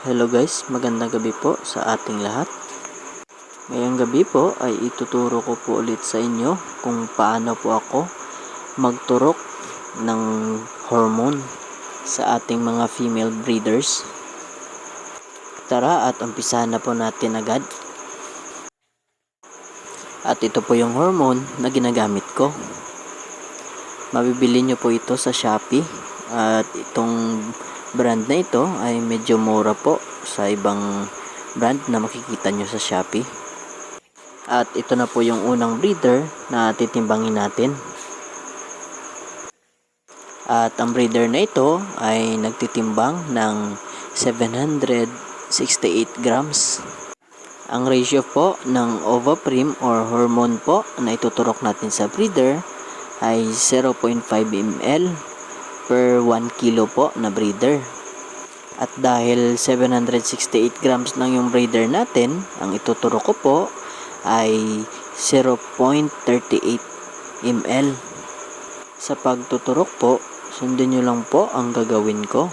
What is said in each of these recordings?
Hello guys, magandang gabi po sa ating lahat. Ngayong gabi po ay ituturo ko po ulit sa inyo kung paano po ako magturok ng hormone sa ating mga female breeders. Tara at umpisahan na po natin agad. At ito po yung hormone na ginagamit ko. Mabibili nyo po ito sa Shopee. At itong brand na ito ay medyo mura po sa ibang brand na makikita nyo sa Shopee. At ito na po yung unang breeder na titimbangin natin. At ang breeder na ito ay nagtitimbang ng 768 grams. Ang ratio po ng Ovaprim or hormone po na ituturok natin sa breeder ay 0.5 ml per 1 kilo po na breeder. At dahil 768 grams lang yung breeder natin, ang ituturo ko po ay 0.38 ml. Sa pagtuturok po, sundin nyo lang po ang gagawin ko.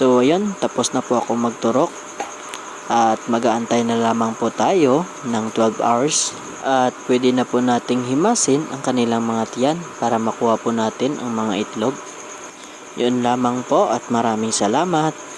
So ayan, tapos na po ako magturok at mag-aantay na lamang po tayo ng 12 hours at pwede na po nating himasin ang kanilang mga tiyan para makuha po natin ang mga itlog. Yun lamang po at maraming salamat.